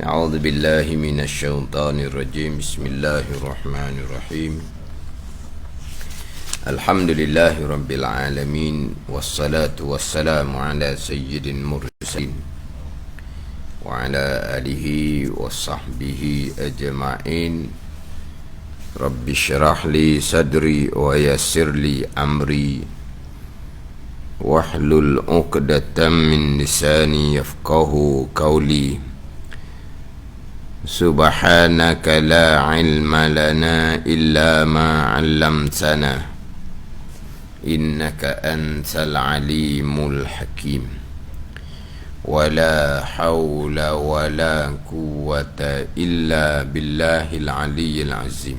أعوذ بالله من الشيطان الرجيم. بسم الله الرحمن الرحيم. الحمد لله رب العالمين، والصلاة والسلام على سيد المرسلين وعلى آله وصحبه أجمعين. رب اشرح لي صدري ويسر لي أمري واحلل عقدة من لساني يفقه قولي. سبحانك لا علم لنا إلا ما علمتنا إنك أنت العليم الحكيم. ولا حول ولا قوة إلا بالله العلي العظيم.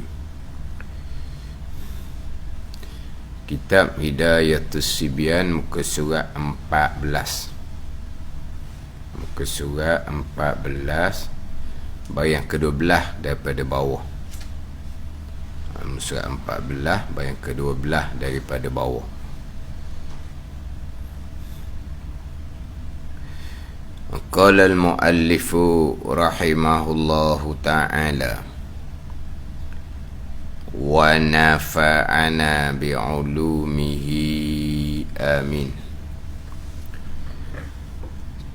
Kitab Hidayatus Sibyan, muka surat 14. Muka surat 14, bayang ke-12 daripada bawah. Surat 14, bayang ke-12 daripada bawah. Qala al-muallifu rahimahullahu ta'ala wa nafa'ana bi'ulumihi amin.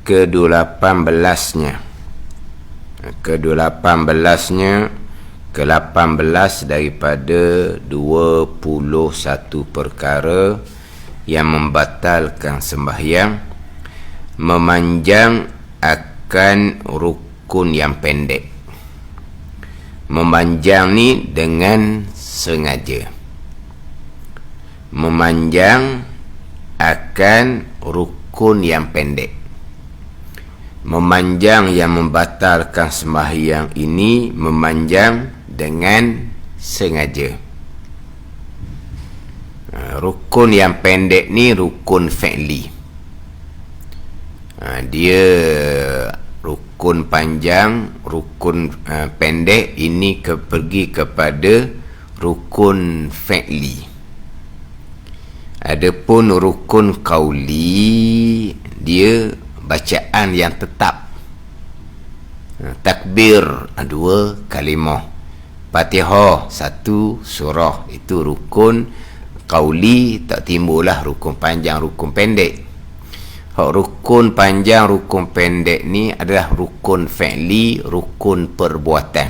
Ke-18-nya ke-18 daripada 21 perkara yang membatalkan sembahyang, memanjang akan rukun yang pendek. Memanjang ni dengan sengaja. Memanjang akan rukun yang pendek. Memanjang yang membatalkan sembahyang ini memanjang dengan sengaja. Rukun yang pendek ni rukun fi'li. Dia rukun panjang, rukun pendek ini pergi kepada rukun fi'li. Adapun rukun qauli, dia bacaan yang tetap. Takbir 2 kalimah, Fatihah 1 surah, itu rukun qauli. Tak timbullah rukun panjang, rukun pendek. Rukun panjang, rukun pendek ni adalah rukun fi'li, rukun perbuatan.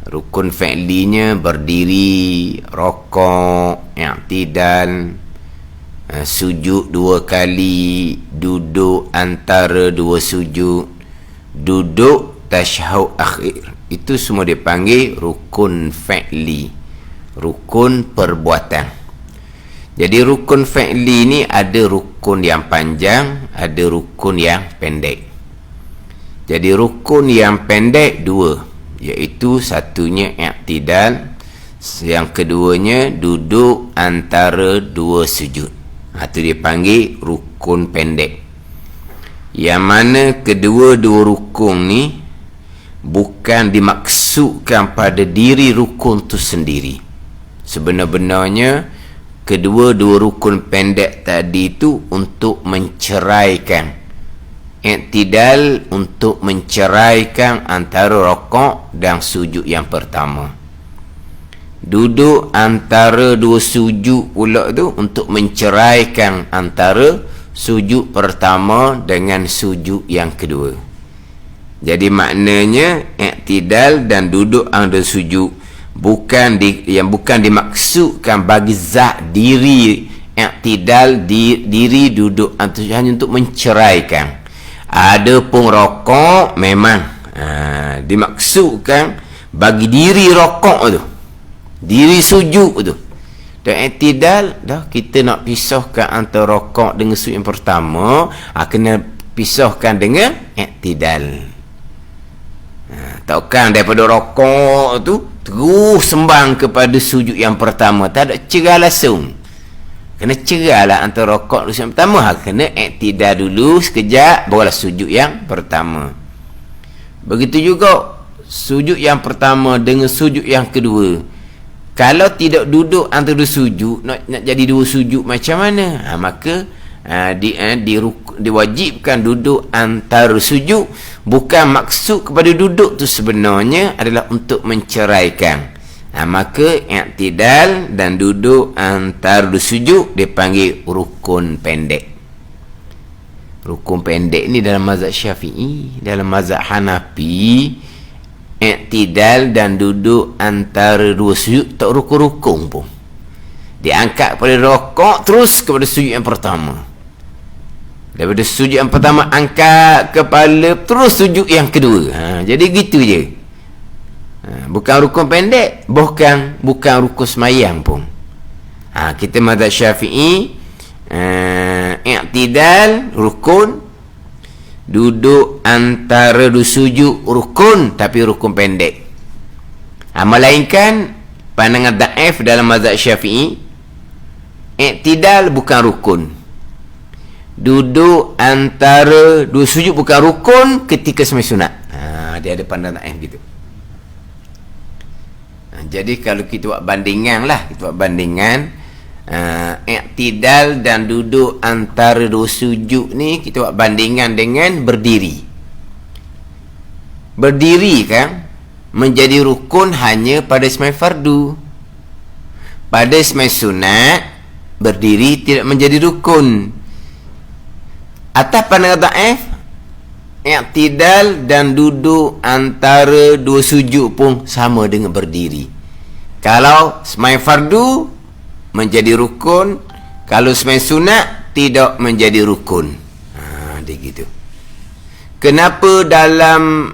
Rukun fi'linya berdiri, rokok, i'tidal, sujud 2 kali, duduk antara 2 sujud, duduk tasyahud akhir. Itu semua dipanggil rukun fi'li, rukun perbuatan. Jadi rukun fi'li ni ada rukun yang panjang, ada rukun yang pendek. Jadi rukun yang pendek 2, iaitu satunya i'tidal, yang keduanya duduk antara 2 sujud. Itu dipanggil rukun pendek. Yang mana kedua-dua rukun ni bukan dimaksudkan pada diri rukun tu sendiri. Sebenar-benarnya kedua-dua rukun pendek tadi itu untuk menceraikan. I'tidal untuk menceraikan antara rakaat dan sujud yang pertama. Duduk antara 2 sujud pula tu untuk menceraikan antara sujud pertama dengan sujud yang kedua. Jadi maknanya i'tidal dan duduk antara sujud bukan dimaksudkan bagi zat diri i'tidal, diri duduk antara, hanya untuk menceraikan. Adapun rakaat memang dimaksudkan bagi diri rakaat tu, diri sujud tu. Dan i'tidal dah, kita nak pisahkan antara rakaat dengan sujud yang pertama, kena pisahkan dengan i'tidal. Takkan daripada rakaat tu terus sembang kepada sujud yang pertama, tak ada cerah langsung. Kena cerahlah antara rakaat dan sujud yang pertama. Kena i'tidal dulu sekejap, barulah sujud yang pertama. Begitu juga sujud yang pertama dengan sujud yang kedua. Kalau tidak duduk antara 2 sujud, nak jadi 2 sujud macam mana? Maka diwajibkan duduk antara sujud, bukan maksud kepada duduk tu sebenarnya adalah untuk menceraikan. Maka i'tidal dan duduk antara sujud dipanggil rukun pendek. Rukun pendek ni dalam mazhab Syafi'i, dalam mazhab Hanafi, i'tidal dan duduk antara dua sujud tak rukun-rukun pun. Diangkat pada rokok terus kepada sujud yang pertama. Daripada sujud yang pertama angkat kepala terus sujud yang kedua. Jadi gitu je. Bukan rukun pendek, bukan rukun semayang pun. Kita mazhab Syafi'i, i'tidal rukun, duduk antara dua sujud rukun, tapi rukun pendek. Melainkan pandangan dhaif dalam mazhab Syafi'i, i'tidal bukan rukun, duduk antara dua sujud bukan rukun ketika sembahyang sunat. Dia ada pandangan dhaif gitu. Jadi kalau kita buat bandingan i'tidal dan duduk antara dua sujud ni, kita buat bandingan dengan berdiri. Berdiri kan menjadi rukun hanya pada sembahyang fardu. Pada sembahyang sunat berdiri tidak menjadi rukun. Atas pandangan dhaif, i'tidal dan duduk antara dua sujud pun sama dengan berdiri. Kalau sembahyang fardu menjadi rukun, kalau sembahyang sunat tidak menjadi rukun. Dia gitu. Kenapa dalam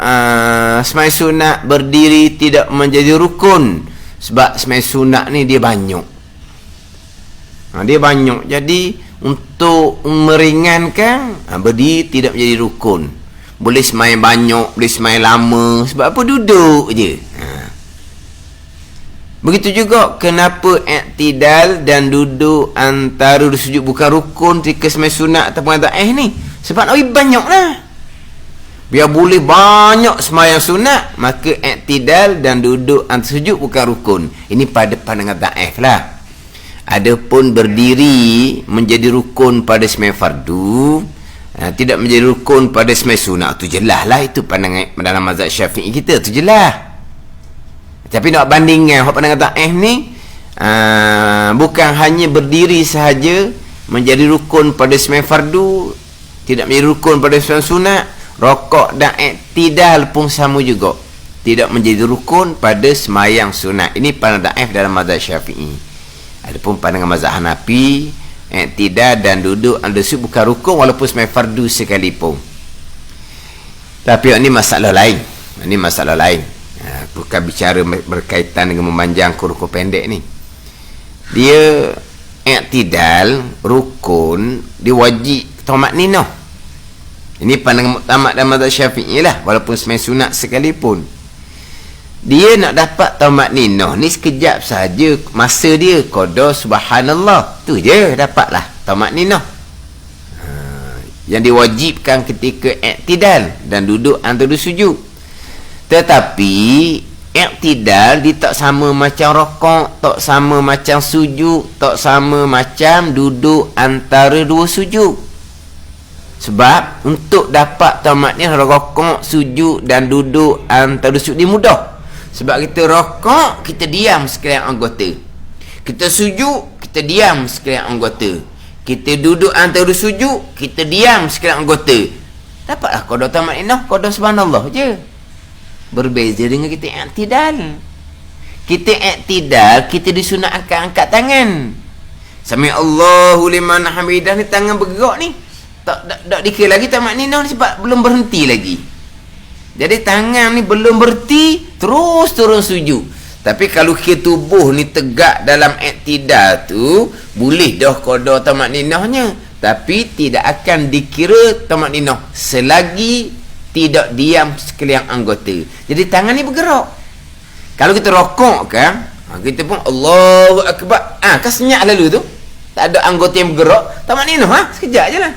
sembahyang sunat berdiri tidak menjadi rukun? Sebab sembahyang sunat ni dia banyak. Dia banyak. Jadi untuk meringankan, berdiri tidak menjadi rukun. Boleh sembahyang banyak, boleh sembahyang lama. Sebab apa? Duduk je. Begitu juga kenapa i'tidal dan duduk antara dua sujud bukan rukun ketika sembahyang sunat ataupun dhaif ni? Sebab Nabi banyaklah. Biar boleh banyak sembahyang sunat, maka i'tidal dan duduk antara sujud bukan rukun. Ini pada pandangan dhaif lah. Adapun berdiri menjadi rukun pada sembahyang fardu, tidak menjadi rukun pada sembahyang sunat, tu jelas lah. Itu pandangan dalam mazhab Syafi'i kita, tu jelas. Tapi nak bandingkan pandangan dhaif ni, bukan hanya berdiri sahaja menjadi rukun pada sembahyang fardu, tidak menjadi rukun pada sembahyang sunat. Rokok dan i'tidal pun sama juga, tidak menjadi rukun pada sembahyang sunat. Ini pandangan dhaif dalam mazhab Syafi'i. Adapun pandangan mazhab Hanafi, i'tidal dan duduk anda sujud bukan rukun walaupun sembahyang fardu sekalipun. Tapi ini masalah lain. Ini masalah lain. Bukan bicara berkaitan dengan memanjangkan rukun pendek ni. Dia i'tidal rukun, dia wajib tamakninah. Ini pandangan muktamad dalam mazhab Syafi'i lah, walaupun sembahyang sunat sekalipun. Dia nak dapat tamakninah ni sekejap saja masa dia qada subhanallah, tu je dapatlah tamakninah. Yang diwajibkan ketika i'tidal dan duduk antara dua sujud. Tetapi i'tidal dia tak sama macam rokok, tak sama macam sujud, tak sama macam duduk antara dua sujud. Sebab untuk dapat tamatnya rokok, sujud dan duduk antara dua sujud dia mudah. Sebab kita rokok, kita diam sekalian anggota. Kita sujud, kita diam sekalian anggota. Kita duduk antara dua sujud, kita diam sekalian anggota. Dapatlah qada tamatninah, qada subhanallah je. Berbeza dengan kita i'tidal. Kita i'tidal, kita disunatkan angkat tangan. Sami Allahu liman hamidah ni tangan bergerak ni. Tak dikira lagi tamakninah ni sebab belum berhenti lagi. Jadi tangan ni belum berhenti, terus turun sujud. Tapi kalau kira tubuh ni tegak dalam i'tidal tu, boleh dah qada tamakninahnya. Tapi tidak akan dikira tamakninah selagi tidak diam sekalian anggota. Jadi tangan ni bergerak. Kalau kita rokok kan, kita pun Allahu Akbar, kan senyap lalu tu, tak ada anggota yang bergerak, tamakninah sekejap je lah.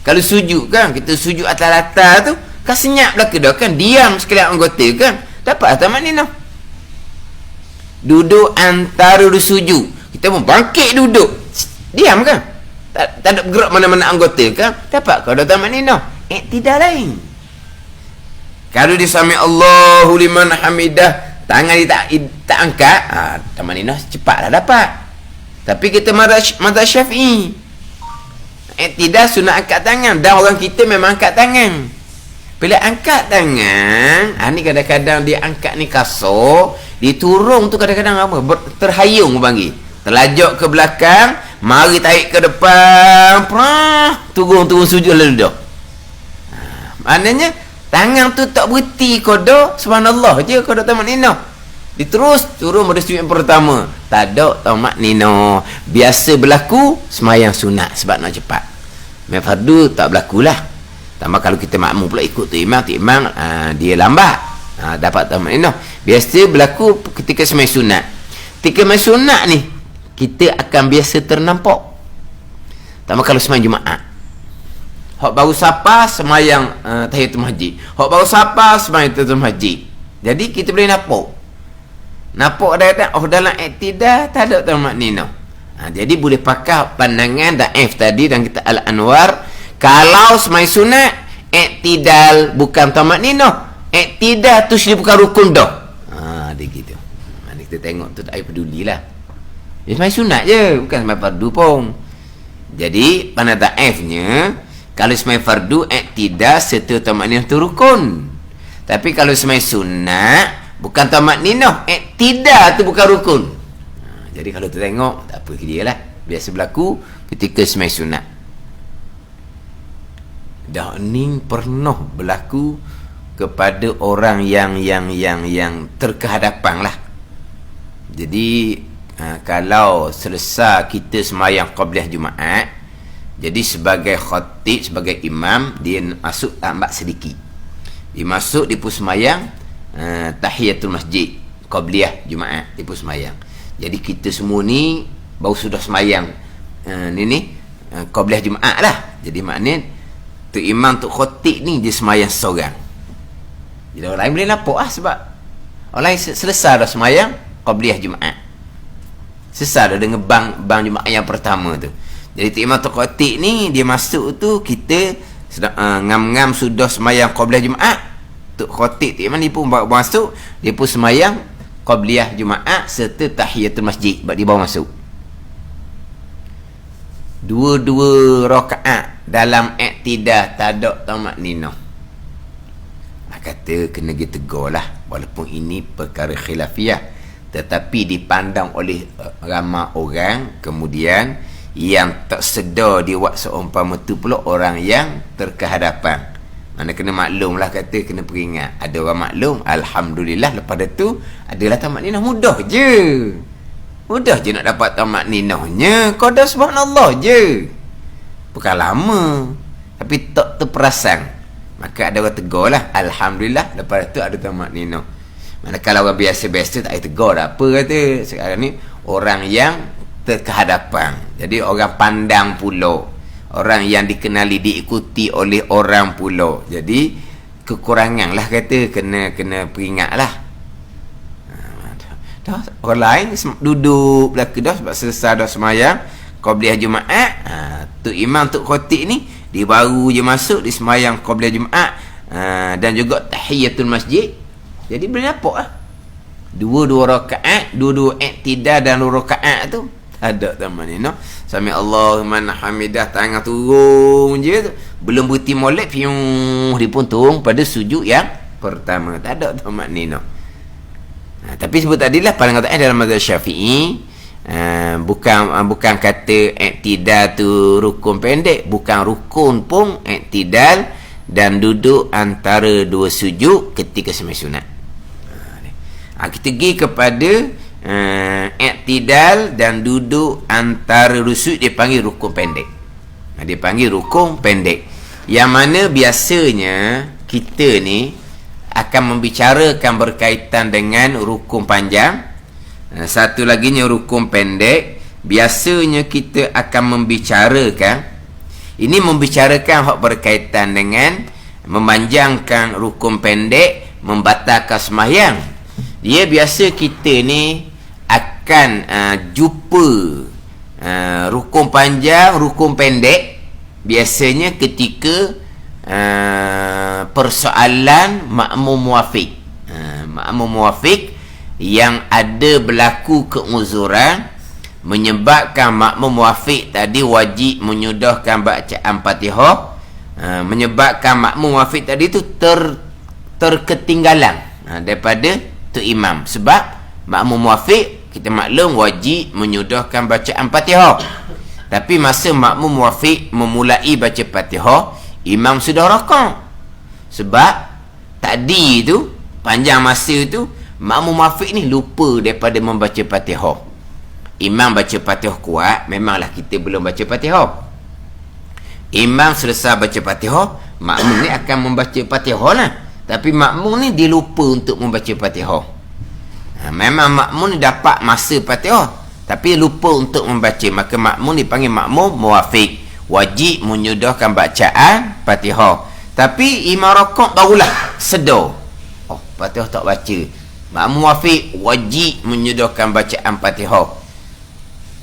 Kalau sujud kan, kita sujud atas-atas tu, kan senyap belaka dah kan, diam sekalian anggota kan, dapat tamakninah. Duduk antara dua sujud, kita pun bangkit duduk, diam kan, tak ada bergerak mana-mana anggota kan, dapat kau dah tamat nino. Tidak lain. Kalau disami Allahu liman hamidah, tangan dia tak angkat, tamat nino cepatlah dapat. Tapi kita mazhab Syafi'i, tidak sunat angkat tangan, dan orang kita memang angkat tangan. Bila angkat tangan, ni kadang-kadang dia angkat ni kasar, diturung tu kadang-kadang apa? Terhayung panggil. Terlajak ke belakang, mari tarik ke depan, turun sujud lalu dah. Maknanya tangan tu tak berhenti qada, subhanallah je qada tamat nino. Diterus turun pada sujud yang pertama. Tak ada tamat nino. Biasa berlaku semayang sunat sebab nak cepat. Fardu tak berlakulah. Tambah kalau kita makmum pula ikut tu imam, dia lambat, dapat tamat nino. Biasa berlaku ketika semayang sunat. Ketika semayang sunat ni kita akan biasa ternampak. Tambah kalau semayang Jumaat, hak baru sapa semayang tahiyatul masjid, hak baru sapa semayang tahiyatul masjid. Jadi kita boleh nampak dalam iktidal tak ada tamat nino. Jadi boleh pakai pandangan daif tadi dan kita Al-Anwar. Kalau semayang sunat iktidal bukan tamat nino, iktidal tu dia bukan rukun dah. Dia gitu. Kita tengok tu tak pedulilah. Dia semayang sunat je, bukan semayang fardu pun. Jadi pandang daifnya, kalau semayang fardu iktidal serta tamat nino tu rukun. Tapi kalau semayang sunat bukan tamat nino, iktidal tu bukan rukun. Jadi kalau tu tengok tak apa dia lah. Biasa berlaku ketika semayang sunat. Dah ni pernah berlaku kepada orang yang terkehadapan lah. Jadi kalau selesai kita semayang qabliyah Jumaat, jadi sebagai khatib, sebagai imam, dia masuk lambat sedikit. Dia masuk di pus semayang tahiyatul masjid qabliyah Jumaat, di pus semayang. Jadi kita semua ni baru sudah semayang qabliyah Jumaat lah. Jadi maknanya tu imam, tu khatib ni dia semayang seorang. Jadi orang lain boleh nampak sebab orang lain selesai dah semayang qabliyah Jumaat, selesai dah dengan bang Jumaat yang pertama tu. Jadi tu imam, tu khatib ni dia masuk tu, kita ngam-ngam sudah semayang qabliyah Jumaat. Tu khatib tu imam ni pun baru masuk, dia pun semayang qabliyah Jumaat serta tahiyatul masjid, sebab dia baru masuk. Dua-dua rakaat dalam iktidal tak ada tamat nino. Kata kena ditegur lah, walaupun ini perkara khilafiyah, tetapi dipandang oleh ramai orang. Kemudian yang tak sedar dia buat seumpama tu pula orang yang terkehadapan. Mana kena maklum lah, kata kena peringat. Ada orang maklum, alhamdulillah, lepas tu adalah tamat nino. Mudah je nak dapat tamat ninonya. Kau dah subhanallah je, bukan lama, tapi tak terperasan. Maka ada orang tegur lah, alhamdulillah, lepas tu ada tamat nino. Mana kalau orang biasa-biasa tak ada tegur apa kata. Sekarang ni orang yang terkehadapan, jadi orang pandang pula, orang yang dikenali, diikuti oleh orang pula. Jadi kekurangan lah kata, kena peringat lah. Dah, orang lain duduk belakang dah sebab selesai dah semayang qabliyah Jumaat. Tu imam, tu khatib ni dia baru je masuk di semayang qabliyah Jumaat, dan juga tahiyatul masjid. Jadi boleh nampak lah, dua rakaat, dua iktidal dan 2 rakaat tu ada tamat nino. Sami Allahu liman hamidah, tangan turun je tu, belum berhenti molek, dia pun turun pada sujud yang pertama, tak ada tamat nino. Tapi sebut tadilah pandangan dalam mazhab Syafi'i, bukan kata iktidal tu rukun pendek, bukan rukun pun iktidal dan duduk antara 2 sujud ketika semayang sunat. Kita pergi kepada iktidal dan duduk antara 2 sujud, dia panggil rukun pendek. Dia panggil rukun pendek, yang mana biasanya kita ni akan membicarakan berkaitan dengan rukun panjang. Satu laginya rukun pendek. Biasanya kita akan membicarakan hak berkaitan dengan memanjangkan rukun pendek, membatalkan sembahyang. Dia biasa kita ni akan jumpa Rukun panjang, rukun pendek biasanya ketika persoalan makmum muafiq. Makmum muafiq yang ada berlaku keuzuran menyebabkan makmum muafiq tadi wajib menyudahkan bacaan Fatihah, menyebabkan makmum muafiq tadi tu terketinggalan daripada tu imam. Sebab makmum muafiq kita maklum wajib menyudahkan bacaan Fatihah. Tapi masa makmum muafiq memulai baca Fatihah, imam sudah rakaat. Sebab tadi tu panjang masa tu makmum muafiq ni lupa daripada membaca Fatihah. Imam baca Fatihah kuat, memanglah kita belum baca Fatihah. Imam selesai baca Fatihah, makmum ni akan membaca Fatihah lah. Tapi makmum ni dia lupa untuk membaca Fatihah. Memang makmum ni dapat masa Fatihah, tapi lupa untuk membaca. Maka makmum dipanggil makmum muafiq, wajib menyudahkan bacaan Fatihah. Tapi imam rakaat barulah sedar, oh Fatihah tak baca. Makmum muafiq wajib menyudahkan bacaan Fatihah.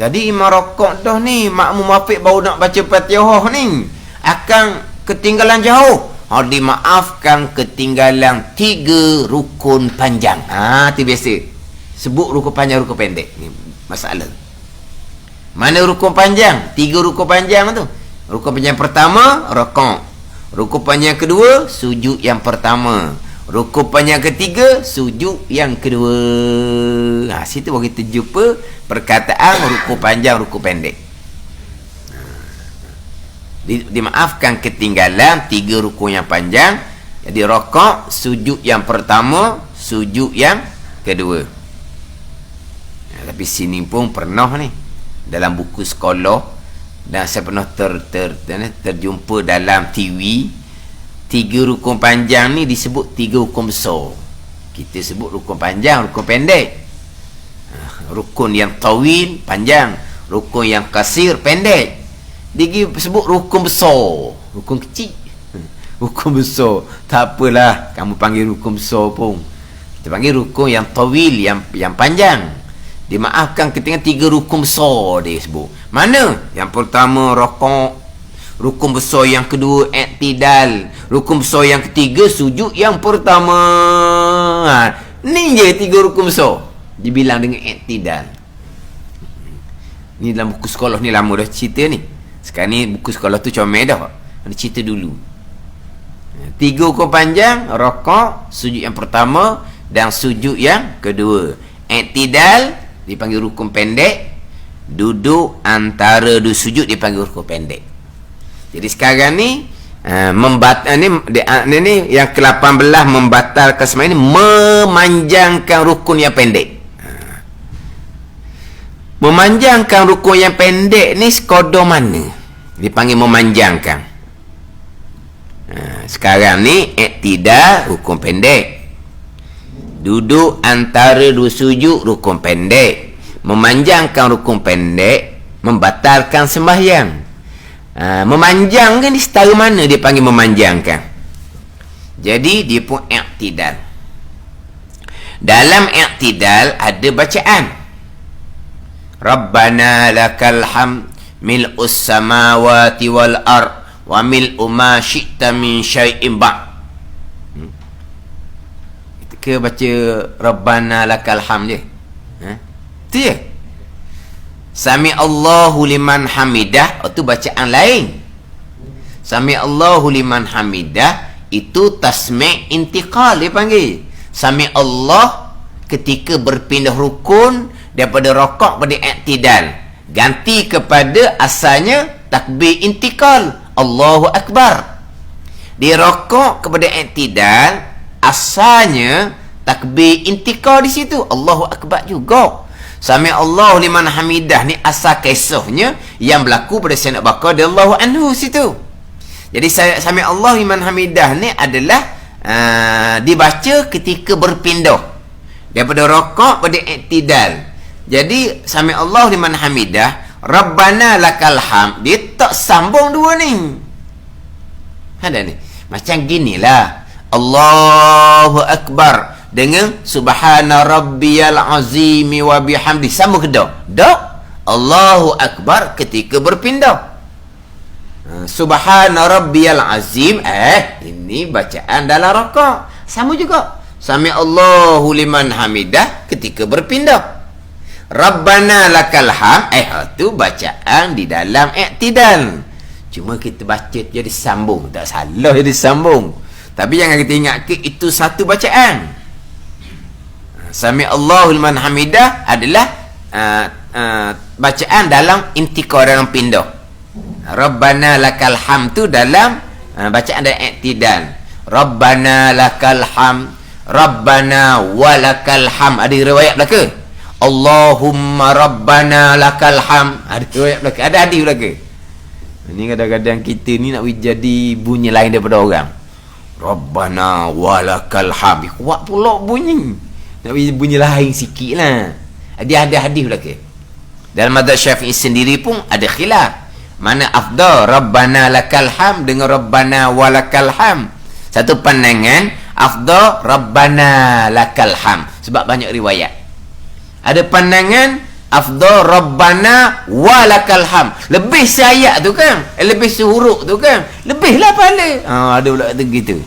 Jadi imam rakaat dah ni, makmum muafiq baru nak baca Fatihah ni, akan ketinggalan jauh. Dimaafkan ketinggalan 3 rukun panjang. Itu biasa. Sebut rukun panjang, rukun pendek. Ni masalah. Mana rukun panjang? 3 rukun panjang tu. Rukun panjang pertama, rakaat. Rukun panjang kedua, sujud yang pertama. Rukun panjang ketiga, sujud yang kedua. Situ baru kita jumpa perkataan rukun panjang, rukun pendek. Dimaafkan ketinggalan 3 rukun yang panjang. Jadi rakaat, sujud yang pertama, sujud yang kedua. Tapi sini pun pernah ni dalam buku sekolah, dan saya pernah terjumpa dalam TV, 3 rukun panjang ni disebut 3 rukun besar. Kita sebut rukun panjang, rukun pendek. Rukun yang tawil panjang, rukun yang kasir pendek. Dia sebut rukun besar, rukun kecil. Rukun besar tak apalah, kamu panggil rukun besar pun. Kita panggil rukun yang tawil, yang panjang. Dimaafkan ketinggalan 3 rukun besar dia sebut. Mana? Yang pertama rakaat, rukun besar yang kedua i'tidal, rukun besar yang ketiga sujud yang pertama. Ni je 3 rukun besar dibilang dengan i'tidal. Ni dalam buku sekolah ni lama dah cerita ni. Sekarang ni buku sekolah tu comel dah. Ada cerita dulu. 3 rukun panjang, rakaat, sujud yang pertama dan sujud yang kedua. I'tidal dipanggil rukun pendek. Duduk antara 2 sujud dipanggil rukun pendek. Jadi sekarang ni ni yang ke-18 membatalkan sembahyang ni, memanjangkan rukun yang pendek. Memanjangkan rukun yang pendek ni sekadar mana dipanggil memanjangkan? Sekarang ni i'tidal rukun pendek. Duduk antara 2 sujud rukun pendek. Memanjangkan rukun pendek membatalkan sembahyang. Memanjangkan ni setara mana dia panggil memanjangkan? Jadi dia pun i'tidal. Dalam i'tidal ada bacaan Rabbana lakal hamd mil'us samawati wal ard wa mil'u ma syi'ta min syai'in ba'. Kita baca Rabbana lakal hamd je. Itu je. Sami Allahu liman hamidah, itu bacaan lain. Sami Allahu liman hamidah itu tasmi' intiqal dia panggil. Sami Allah ketika berpindah rukun daripada rakaat pada i'tidal, ganti kepada asalnya takbir intiqal, Allahu akbar. Di rakaat kepada i'tidal asalnya takbir intiqal di situ, Allahu akbar juga. Sami Allahu liman hamidah ni asal kisahnya yang berlaku pada Sayyidina Abu Bakar radhiyallahu anhu situ. Jadi Sami Allahu liman hamidah ni adalah dibaca ketika berpindah daripada rakaat pada i'tidal. Jadi Sami Allahu liman hamidah, Rabbana lakal hamd, dia tak sambung dua ni. Ada ni. Macam ginilah Allahu akbar dengan subhana rabbiyal azimi wa bihamdi, sama ke tak? Tak. Allahu Akbar ketika berpindah. Subhana rabbiyal azim, ini bacaan dalam rakaat. Sama juga. Sami Allahu liman hamidah ketika berpindah. Rabbana lakal hamd, itu bacaan di dalam i'tidal. Cuma kita baca jadi sambung, tak salah jadi sambung. Tapi jangan kita ingat ke itu satu bacaan. Sami Allahu liman hamidah adalah bacaan dalam intiqal, dalam pindah. Rabbana lakal hamd tu dalam bacaan dalam i'tidal. Rabbana lakal hamd, Rabbana walakal hamd. Ada riwayat belaka? Allahumma Rabbana lakal hamd. Ada riwayat belaka? Ada hadis belaka? Ini kadang-kadang kita ni nak jadi bunyi lain daripada orang. Rabbana walakal hamd. Kuat pula bunyi. Nak bunyi lain sikit lah. Dia ada hadis belaka? Dalam mazhab Syafi'i sendiri pun ada khilaf. Mana afdal, Rabbana lakal hamd dengan Rabbana walakal hamd. Satu pandangan afdal Rabbana lakal hamd sebab banyak riwayat. Ada pandangan afdal Rabbana walakal hamd. Lebih seayat tu kan, lebih sehuruf tu kan, lebihlah pahala. Ada pula kata gitu.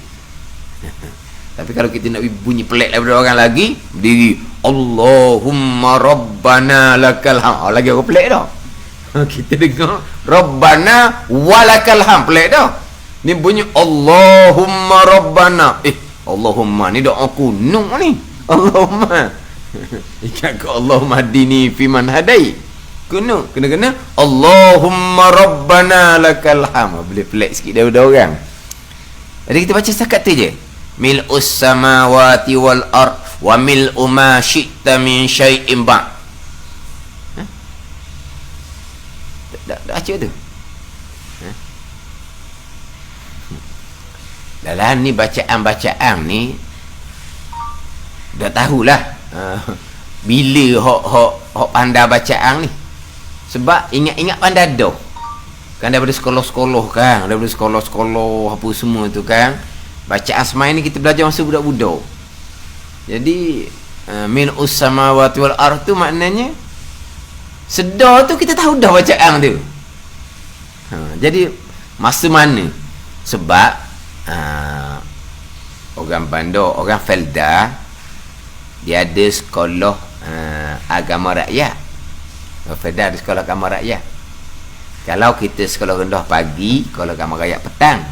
Tapi kalau kita nak bunyi pelik daripada orang lagi, berdiri Allahumma Rabbana lakal hamd. Lagi orang pelik dah. Kita dengar Rabbana walakal hamd, pelik dah. Ni bunyi Allahumma Rabbana. Allahumma ni doa kuno ni. Allahumma. Ikat ke Allahumma hadini fiman hadai. Kuno. Kena-kena Allahumma Rabbana lakal hamd. Boleh pelik sikit daripada orang. Jadi kita baca setakat tu je. Mil'us samawati wal ard wa mil'u ma syi'ta min syai'in ba'. Dah baca tu. Dalam ni bacaan-bacaan ni dah tahulah bila hok pandai bacaan ni. Sebab ingat-ingat pandai dah. Kan daripada sekolah-sekolah kan, daripada sekolah-sekolah apa semua tu kan. Bacaan semai ni kita belajar masa budak-budak. Jadi min ussamawati wal ard tu maknanya sedar tu kita tahu dah bacaan tu. Jadi masa mana? Sebab orang bandar, orang Felda, dia ada sekolah agama rakyat. Orang Felda ada sekolah agama rakyat. Kalau kita sekolah rendah pagi, sekolah agama rakyat petang.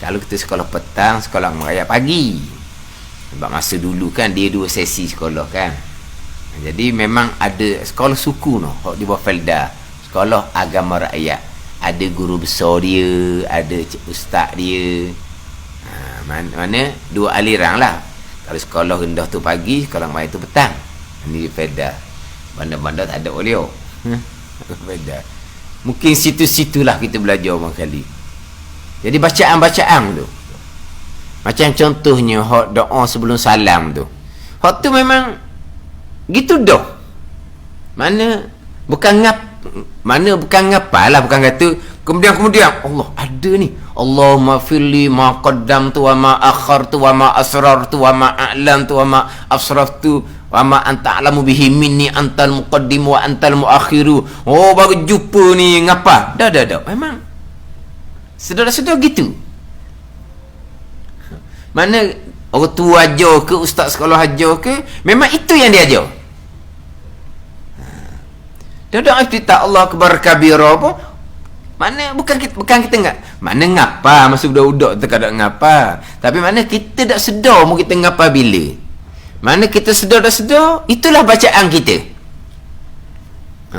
Kalau kita sekolah petang, sekolah agama rakyat pagi. Sebab masa dulu kan dia dua sesi sekolah kan. Jadi memang ada sekolah suku no, di bawah Felda, sekolah agama rakyat. Ada guru besar dia, ada ustaz dia. Mana dua aliran lah. Kalau sekolah rendah tu pagi, sekolah agama tu petang. Ini Felda. Bandar-bandar tak ada oleh. Felda. Mungkin situ-situlah kita belajar orang kali. Jadi bacaan-bacaan tu. Macam contohnya hak doa sebelum salam tu. Hak tu memang gitu dah. Mana bukan ngapalah, bukan kata kemudian Allah ada ni. Allahumma firli ma qaddamtu wa ma akhartu wa ma asrartu wa ma a'lantu wa ma asraftu wa ma anta a'lamu bihi minni antal muqaddim wa antal muakhiru. Oh baru jumpa ni ngapa? Dah. Memang sedar-sedar gitu. Mana orang tua ajar ke, ustaz sekolah ajar ke, memang itu yang dia ajar. Dia doa iftitah Allah akbar kabira apa? Mana bukan kita enggak. Mana ngapa masa budak-budak tu kadang ngapa. Tapi mana kita tak sedar mau kita ngapa bila. Mana kita sedar, itulah bacaan kita.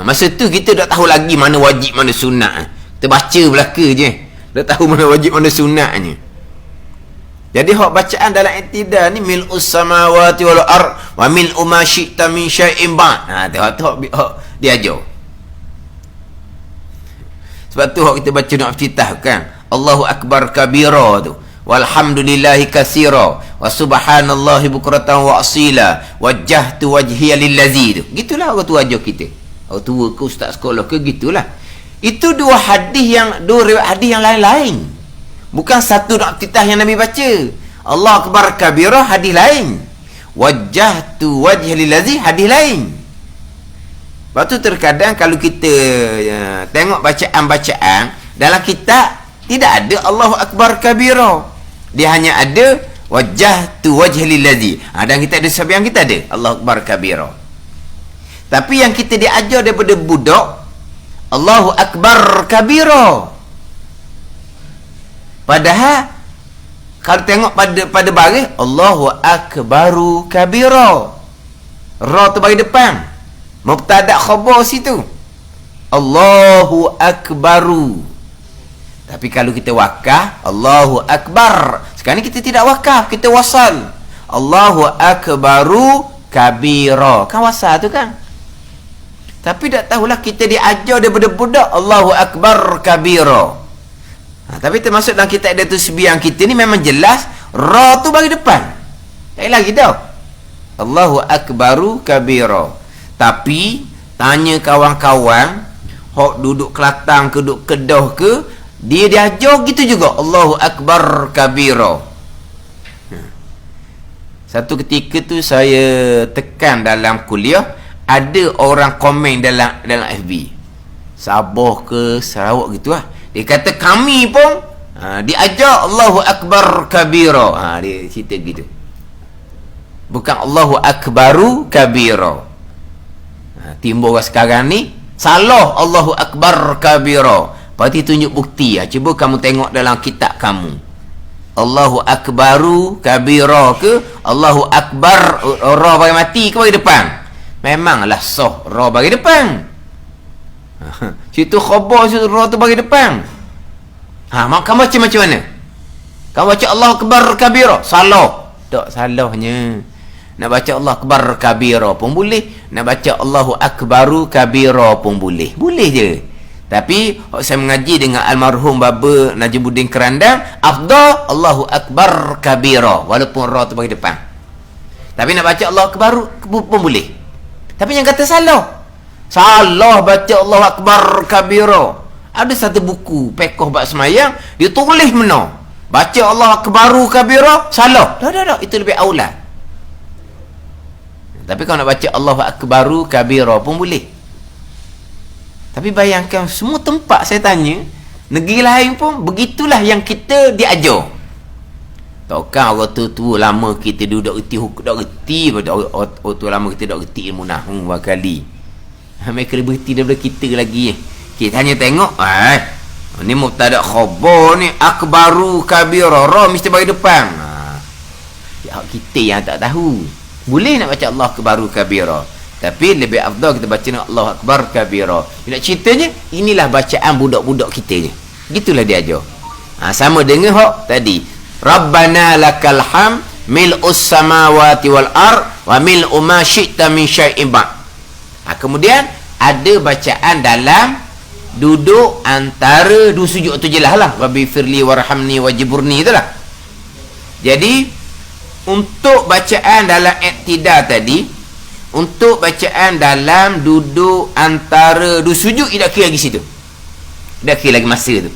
Masa tu kita tak tahu lagi mana wajib mana sunat. Kita baca belaka je. Tak tahu mana wajib mana sunatnya. Jadi hak bacaan dalam i'tidal ni mil'us samawati wal ard wa mil'u ma syi'ta min syai'in ba'. Tu hak dia ajar. Sebab tu hak kita baca doa iftitah kan. Allahu akbar kabira tu. Walhamdulillahi katsira wa subhanallahi bukratan wa asila wajjahtu wajhiya lillazi tu. Gitulah orang tua ajar kita. Orang tua ke ustaz sekolah ke gitulah. Itu dua riwayat hadis yang lain-lain. Bukan satu doa iftitah yang Nabi baca. Allah akbar kabira hadis lain. Wajjahtu wajhi lillazi hadis lain. Lepas tu terkadang kalau kita tengok bacaan-bacaan dalam kitab, tidak ada Allahu Akbar kabira. Dia hanya ada wajjahtu wajhi lillazi. Dan kita ada sebiang kita ada Allahu Akbar kabira. Tapi yang kita diajar daripada budak, Allahu Akbar kabira. Padahal kalau tengok pada baris, Allahu Akbaru kabira. Ra tu bagi depan. Mubtada khabar situ. Allahu Akbaru. Tapi kalau kita wakaf, Allahu Akbar. Sekarang ni kita tidak wakaf, kita wasal. Allahu Akbaru kabira. Kan wasal tu kan? Tapi tak tahulah kita diajar daripada budak Allahu Akbar kabira. Tapi termasuk dalam kitab ada tu sebiang kita ni memang jelas ra tu bagi depan. Tak lagi dah. Allahu Akbaru kabira. Tapi tanya kawan-kawan hok duduk Kelantan ke duduk Kedah ke, dia diajar gitu juga Allahu Akbar kabira. Satu ketika tu saya tekan dalam kuliah, ada orang komen dalam FB, Sabah ke Sarawak gitu lah. Dia kata kami pun diajar Allahu Akbar kabira. Dia cerita gitu. Bukan Allahu Akbaru kabira. Timbul sekarang ni salah Allahu Akbar kabira. Berarti tunjuk bukti. Cuba kamu tengok dalam kitab kamu. Allahu Akbaru kabira ke Allahu Akbar ra bagi mati ke bagi depan? Memanglah sah ra bagi depan. Situ khabar situ ra tu bagi depan. Kamu baca macam mana? Kamu baca Allahu Akbar kabira, salah. Tak salahnya. Nak baca Allah Akbar kabira pun boleh. Nak baca Allahu Akbaru kabira pun boleh. Boleh je. Tapi saya mengaji dengan almarhum Baba Najimuddin Kerandang, afdal Allahu Akbar kabira walaupun ra tu bagi depan. Tapi nak baca Allahu Akbaru pun boleh. Tapi yang kata salah. Salah baca Allahu Akbar kabira. Ada satu buku pekoh bab semayang, dia tulis mana? Baca Allahu Akbaru kabira salah. Dah. Itu lebih aula. Tapi kalau nak baca Allahu Akbaru kabira pun boleh. Tapi bayangkan semua tempat saya tanya, negeri lain pun begitulah yang kita diajar. Takkan orang tu lama kita duduk reti hukum, dak reti orang tu lama kita dak reti ilmu nahwu berkali. Mereka lebih reti daripada kita lagi. Kita hanya tengok, ni mubtada khabar ni akbaru kabira, ra mesti bagi depan. Ya kita yang tak tahu. Boleh nak baca Allah Akbaru kabira, tapi lebih afdal kita baca Allah Akbar kabira. Nak ceritanya, inilah bacaan budak-budak kita je. Gitulah dia ajar. Sama dengan hak tadi. Rabbana lakal ham mil'us samawati wal ar wa mil'u ma syi'ta min syai'in ba'. Kemudian ada bacaan dalam duduk antara dua sujud tu jelas lah. Rabbi firli warhamni wajiburni itulah. Jadi untuk bacaan dalam iktidal tadi, untuk bacaan dalam duduk antara dua sujud, tidak kira lagi situ. Tidak kira lagi masa tu.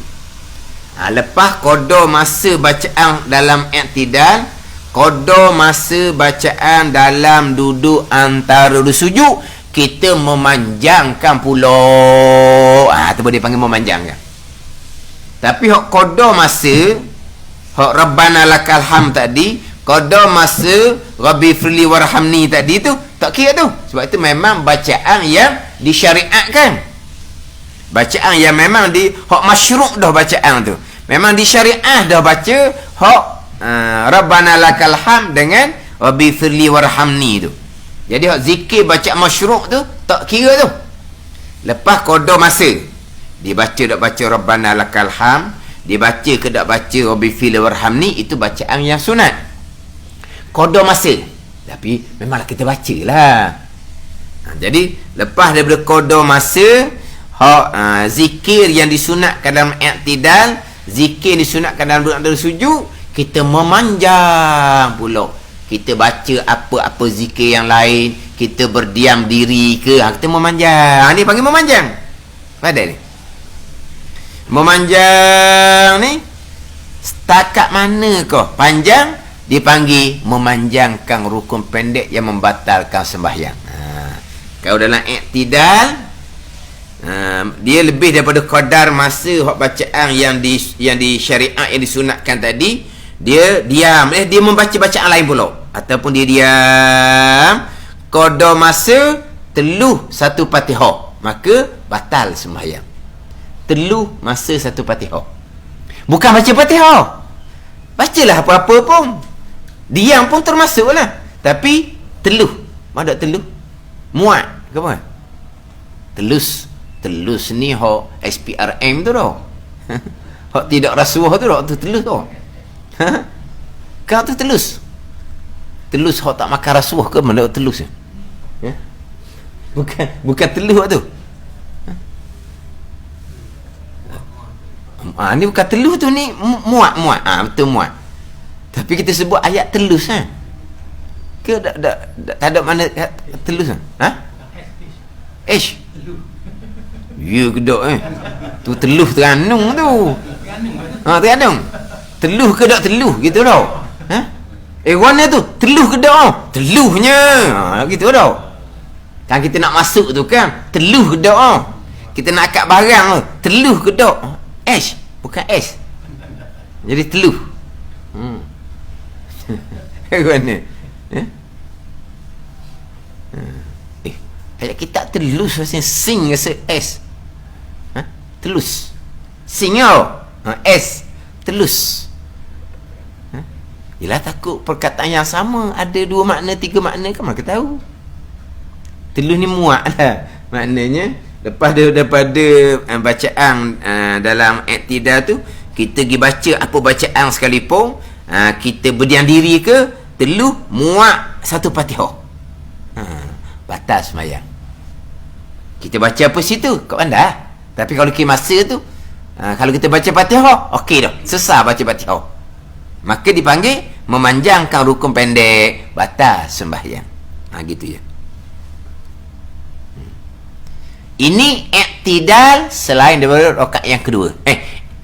Lepas qada masa bacaan dalam iktidal, qada masa bacaan dalam duduk antara dua sujud, kita memanjangkan pula. Tu boleh panggil memanjangkan. Tapi hak qada masa, hak Rabbana lakal ham tadi, qada masa Rabbi firli warhamni tadi tu tak kira tu. Sebab itu memang bacaan yang disyariatkan. Bacaan yang memang hak masyru' dah bacaan tu. Memang disyariat dah baca hak Rabbana lakal ham dengan Rabbi firli warhamni tu. Jadi hak zikir bacaan masyru' tu tak kira tu. Lepas qada masa, dibaca tak baca Rabbana lakal ham, dibaca ke tak baca Rabbi firli warhamni, itu bacaan yang sunat. Qada masa, tapi memanglah kita baca lah. Jadi lepas daripada qada masa, zikir yang disunatkan dalam i'tidal, zikir disunatkan dalam duduk antara sujud, kita memanjang pula. Kita baca apa-apa zikir yang lain, kita berdiam diri ke, kita memanjang. Ni panggil memanjang. Ada ni memanjang ni setakat manakah panjang? Dipanggil memanjangkan rukun pendek yang membatalkan sembahyang. Kalau dalam i'tidal, dia lebih daripada qadar masa hak bacaan yang di syariat yang disunatkan tadi, dia diam, dia membaca bacaan lain pula, ataupun dia diam qadar masa teluh satu Fatihah, maka batal sembahyang. Teluh masa satu Fatihah, bukan baca Fatihah, bacalah apa-apa pun, diam pun termasuklah, tapi teluh, mana teluh, muat ke apa, telus ni hak SPRM tu dah. Hak tidak rasuah tu dah, tu telus tu. Kau tu telus hak tak makan rasuah ke mana telus ya? Bukan telus tu. Ni bukan telus tu, ni muat. Betul muat. Tapi kita sebut ayat telus ke tak ada mana telus Ish. Ya kedok tu teluh Terenung tu. Terenung. Teluh kedok teluh gitu tau. Warna tu teluh kedok. Teluhnya. Gitu tau. Kan kita nak masuk tu kan, teluh kedok. Kita nak akad barang tu, teluh kedok. Ish, bukan ish. Jadi teluh. Warna. Ayat kita telus rasanya sing rasa S. Telus. Singau. S. Telus. Yelah, takut perkataan yang sama ada 2 makna, 3 makna kan mereka tahu. Telus ni muat lah. Maknanya lepas daripada bacaan dalam i'tidal tu, kita pergi baca apa bacaan sekalipun, kita berdiam diri ke, teluh muat satu Fatihah, batas sembahyang. Kita baca apa situ kat bandar. Tapi kalau kita masa tu, kalau kita baca Fatihah, okey dah, selesai baca Fatihah, maka dipanggil memanjangkan rukun pendek, batas sembahyang. Gitu je. Ini i'tidal selain daripada rakaat yang kedua.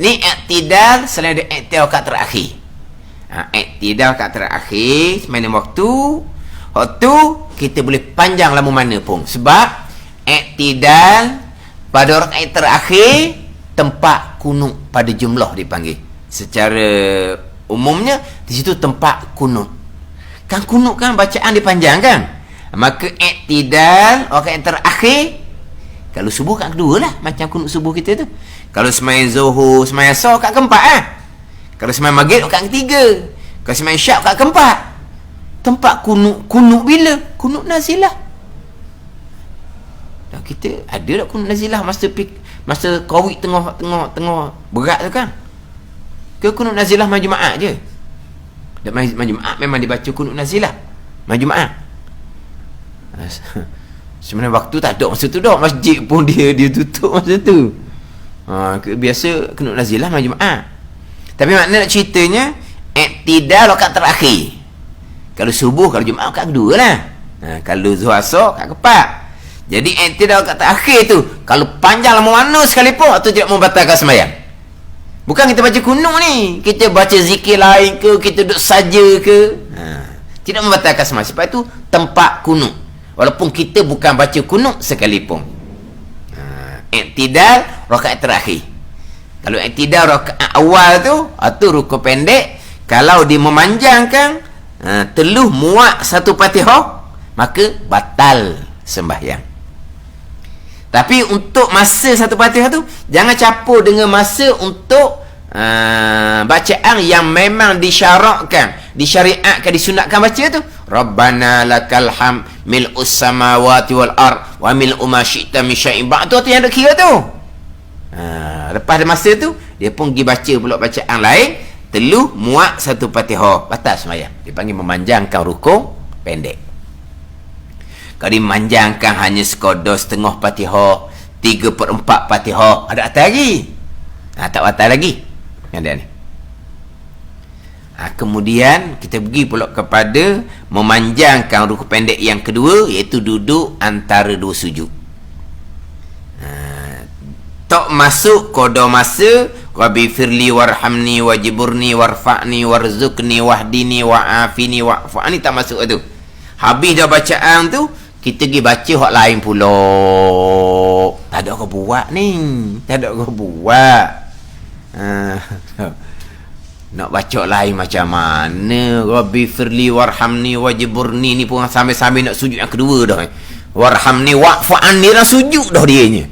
Ni i'tidal selain daripada i'tidal rakaat terakhir. I'tidal rakaat terakhir semasa waktu kita boleh panjang lama mana pun, sebab i'tidal pada rakaat terakhir tempat kunut pada jumlah dipanggil. Secara umumnya di situ tempat kunut. Kan kunut kan bacaan dipanjangkan. Maka i'tidal rakaat terakhir, kalau subuh kat kedua lah, macam kunut subuh kita tu. Kalau sembahyang zuhur, sembahyang asar kat keempat Kalau sembahyang maghrib kat ketiga. Kalau sembahyang isyak kat keempat. Tempat kunut bila? Kunut nazilah. Dan kita ada tak kunut nazilah masa Covid tengah berat tu kan? Ke kunut nazilah malam Jumaat je? Dan malam Jumaat memang dibaca kunut nazilah malam Jumaat. Sebenarnya waktu tak ada masa tu dah, masjid pun dia tutup masa tu. Biasa kunut nazilah malam Jumaat. Tapi makna nak ceritanya i'tidal rakaat terakhir. Kalau subuh, kalau Jumaat rakaat kedua lah. Kalau zuhur asar rakaat keempat. Jadi i'tidal rakaat terakhir tu, kalau panjang lama mana sekalipun, atau tidak membatalkan sembahyang. Bukan kita baca kunut ni, kita baca zikir lain ke, kita duduk saja ke, tidak membatalkan sembahyang. Sebab itu tempat kunut, walaupun kita bukan baca kunut sekalipun. I'tidal rakaat terakhir. Kalau i'tidal rakaat awal tu, atau rukun pendek, kalau dia memanjangkan teluh muat satu Fatihah, maka batal sembahyang. Tapi untuk masa satu Fatihah tu, jangan campur dengan masa untuk bacaan yang memang disyariatkan, disunatkan baca tu. Rabbana lakal hamd mil'us samawati wal ard wa mil'u ma syi'ta min syai'in ba'd, tu yang ada kira tu. Lepas ada masa tu, dia pun pergi baca pula bacaan lain, teluh muat satu Fatihah, batas sembahyang. Dipanggil memanjangkan rukun pendek. Kalau dimanjangkan hanya sekadar setengah Fatihah, 3/4 Fatihah, ada atas lagi. Tak batal lagi. Yang dia ni. Kemudian kita pergi pula kepada memanjangkan rukun pendek yang kedua, iaitu duduk antara dua sujud. Tak masuk qada masa Rabbi firli warhamni wajiburni warfa'ni warzuqni wahdini wa'afini wa'fa'ni, tak masuk tu. Habis dah bacaan tu, kita pergi baca hak lain pula. Tak ada kau buat ni. Tak ada kau buat. Nak baca lain macam mana? Rabbi firli warhamni wajburni ni pun sampai-sampai nak sujud yang kedua dah. Warhamni wa'fa'anni dah sujud dah dianya.